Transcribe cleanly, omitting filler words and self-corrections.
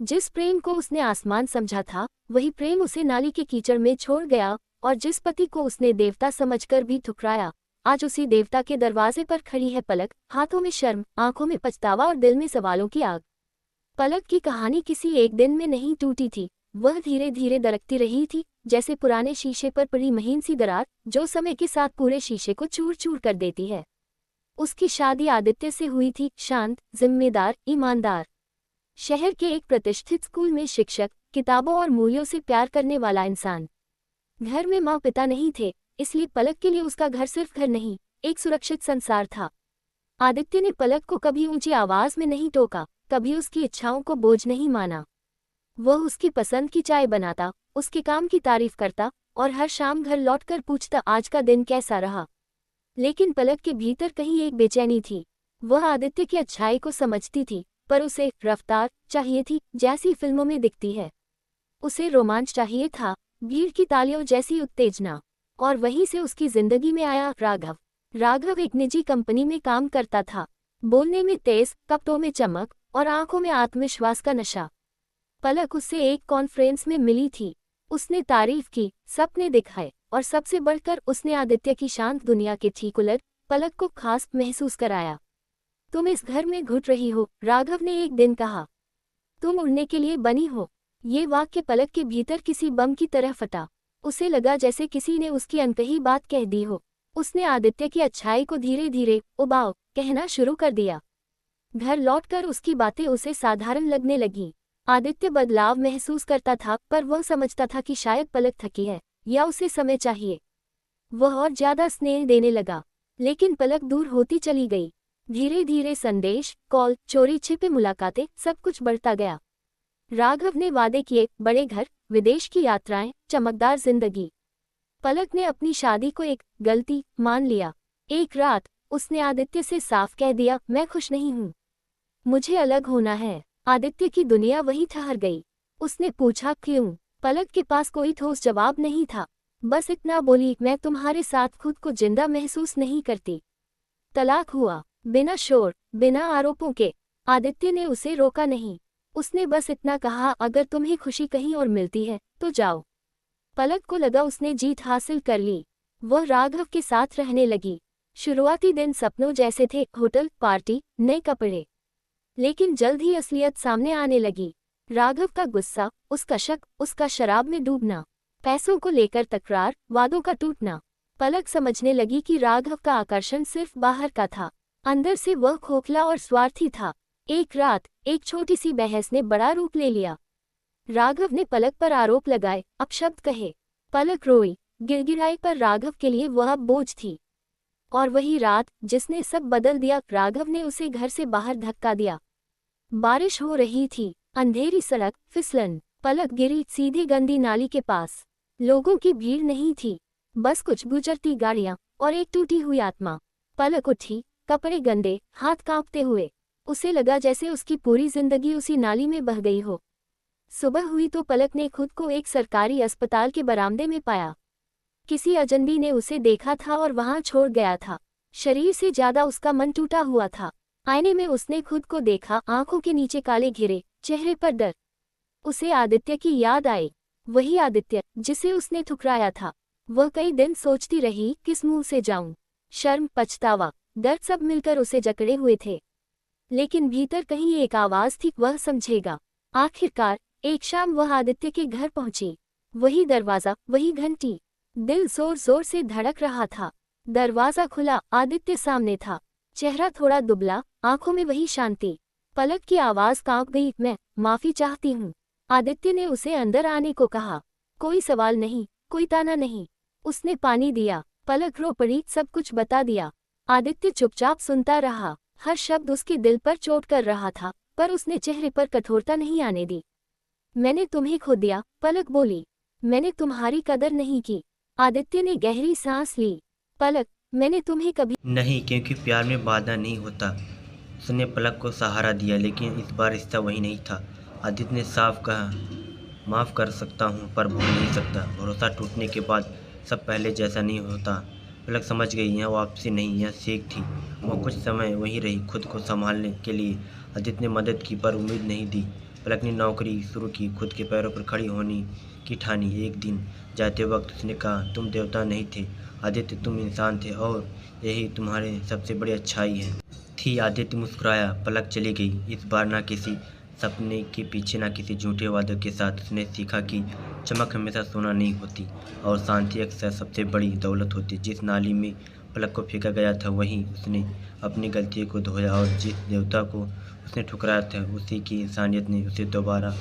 जिस प्रेम को उसने आसमान समझा था, वही प्रेम उसे नाली के कीचड़ में छोड़ गया, और जिस पति को उसने देवता समझकर भी ठुकराया, आज उसी देवता के दरवाजे पर खड़ी है पलक, हाथों में शर्म, आंखों में पछतावा और दिल में सवालों की आग। पलक की कहानी किसी एक दिन में नहीं टूटी थी, वह धीरे धीरे दरकती रही थी, जैसे पुराने शीशे पर पड़ी महीन सी दरार, जो समय के साथ पूरे शीशे को चूर चूर कर देती है। उसकी शादी आदित्य से हुई थी, शांत, जिम्मेदार, ईमानदार, शहर के एक प्रतिष्ठित स्कूल में शिक्षक, किताबों और मूल्यों से प्यार करने वाला इंसान। घर में माँ पिता नहीं थे, इसलिए पलक के लिए उसका घर सिर्फ घर नहीं, एक सुरक्षित संसार था। आदित्य ने पलक को कभी ऊंची आवाज में नहीं टोका, कभी उसकी इच्छाओं को बोझ नहीं माना। वह उसकी पसंद की चाय बनाता, उसके काम की तारीफ करता, और हर शाम घर लौटकर पूछता आज का दिन कैसा रहा। लेकिन पलक के भीतर कहीं एक बेचैनी थी। वह आदित्य की अच्छाई को समझती थी, पर उसे रफ्तार चाहिए थी, जैसी फिल्मों में दिखती है। उसे रोमांच चाहिए था, भीड़ की तालियों जैसी उत्तेजना। और वहीं से उसकी जिंदगी में आया राघव। राघव एक निजी कंपनी में काम करता था, बोलने में तेज, कपटों में चमक, और आंखों में आत्मविश्वास का नशा। पलक उससे एक कॉन्फ्रेंस में मिली थी। उसने तारीफ की, सपने दिखाए, और सबसे बढ़कर उसने आदित्य की शांत दुनिया के ठीक उलट पलक को खास महसूस कराया। तुम इस घर में घुट रही हो, राघव ने एक दिन कहा। तुम उड़ने के लिए बनी हो। ये वाक्य पलक के भीतर किसी बम की तरह फटा। उसे लगा जैसे किसी ने उसकी अनकही बात कह दी हो। उसने आदित्य की अच्छाई को धीरे धीरे उबाऊ कहना शुरू कर दिया। घर लौटकर उसकी बातें उसे साधारण लगने लगीं। आदित्य बदलाव महसूस करता था, पर वह समझता था कि शायद पलक थकी है, या उसे समय चाहिए। वह और ज्यादा स्नेह देने लगा, लेकिन पलक दूर होती चली गई। धीरे धीरे संदेश, कॉल, चोरी छिपे मुलाकातें, सब कुछ बढ़ता गया। राघव ने वादे किए, बड़े घर, विदेश की यात्राएं, चमकदार जिंदगी। पलक ने अपनी शादी को एक गलती मान लिया। एक रात उसने आदित्य से साफ कह दिया, मैं खुश नहीं हूँ, मुझे अलग होना है। आदित्य की दुनिया वहीं ठहर गई। उसने पूछा क्यों? पलक के पास कोई ठोस जवाब नहीं था, बस इतना बोली, मैं तुम्हारे साथ खुद को जिंदा महसूस नहीं करती। तलाक हुआ, बिना शोर, बिना आरोपों के। आदित्य ने उसे रोका नहीं, उसने बस इतना कहा, अगर तुम्हें खुशी कहीं और मिलती है तो जाओ। पलक को लगा उसने जीत हासिल कर ली। वह राघव के साथ रहने लगी। शुरुआती दिन सपनों जैसे थे, होटल, पार्टी, नए कपड़े। लेकिन जल्द ही असलियत सामने आने लगी। राघव का गुस्सा, उसका शक, उसका शराब में डूबना, पैसों को लेकर तकरार, वादों का टूटना। पलक समझने लगी कि राघव का आकर्षण सिर्फ बाहर का था, अंदर से वह खोखला और स्वार्थी था। एक रात एक छोटी सी बहस ने बड़ा रूप ले लिया। राघव ने पलक पर आरोप लगाए, अपशब्द कहे। पलक रोई, गिड़गिड़ाई, पर राघव के लिए वह अब बोझ थी। और वही रात जिसने सब बदल दिया, राघव ने उसे घर से बाहर धक्का दिया। बारिश हो रही थी, अंधेरी सड़क, फिसलन। पलक गिरी सीधी गंदी नाली के पास। लोगों की भीड़ नहीं थी, बस कुछ गुजरती गाड़ियां और एक टूटी हुई आत्मा। पलक उठी, कपड़े गंदे, हाथ कांपते हुए। उसे लगा जैसे उसकी पूरी जिंदगी उसी नाली में बह गई हो। सुबह हुई तो पलक ने खुद को एक सरकारी अस्पताल के बरामदे में पाया। किसी अजनबी ने उसे देखा था और वहां छोड़ गया था। शरीर से ज्यादा उसका मन टूटा हुआ था। आईने में उसने खुद को देखा, आंखों के नीचे काले घेरे, चेहरे पर डर। उसे आदित्य की याद आई, वही आदित्य जिसे उसने ठुकराया था। वह कई दिन सोचती रही, किस मुंह से जाऊं। शर्म, पछतावा, दर्द सब मिलकर उसे जकड़े हुए थे। लेकिन भीतर कहीं एक आवाज थी, वह समझेगा। आखिरकार एक शाम वह आदित्य के घर पहुंची। वही दरवाजा, वही घंटी। दिल जोर जोर से धड़क रहा था। दरवाजा खुला, आदित्य सामने था। चेहरा थोड़ा दुबला, आंखों में वही शांति। पलक की आवाज कांप गई, मैं माफी चाहती हूँ। आदित्य ने उसे अंदर आने को कहा। कोई सवाल नहीं, कोई ताना नहीं। उसने पानी दिया। पलक रो पड़ी, सब कुछ बता दिया। आदित्य चुपचाप सुनता रहा। हर शब्द उसके दिल पर चोट कर रहा था, पर उसने चेहरे पर कठोरता नहीं आने दी। मैंने तुम्हें खो दिया, पलक बोली। मैंने तुम्हारी कदर नहीं की। आदित्य ने गहरी सांस ली। पलक, मैंने तुम्हें कभी नहीं, क्योंकि प्यार में वादा नहीं होता। उसने पलक को सहारा दिया, लेकिन इस बार रिश्ता वही नहीं था। आदित्य ने साफ कहा, माफ़ कर सकता हूँ पर भूल नहीं सकता। भरोसा टूटने के बाद सब पहले जैसा नहीं होता। पलक समझ गई, यह वापसी नहीं, यह सीख थी। वह कुछ समय वहीं रही, खुद को संभालने के लिए। आदित्य ने मदद की पर उम्मीद नहीं दी। पलक ने नौकरी शुरू की, खुद के पैरों पर खड़ी होने की ठानी। एक दिन जाते वक्त उसने कहा, तुम देवता नहीं थे आदित्य, तुम इंसान थे और यही तुम्हारी सबसे बड़ी अच्छाई है। थी आदित्य मुस्कुराया। पलक चली गई। इस बार ना किसी सपने के पीछे, ना किसी झूठे वादों के साथ। उसने सीखा कि चमक हमेशा सोना नहीं होती और शांति अक्सर सबसे बड़ी दौलत होती। जिस नाली में पलक को फेंका गया था वहीं उसने अपनी गलती को धोया और जिस देवता को उसने ठुकराया था उसी की इंसानियत ने उसे दोबारा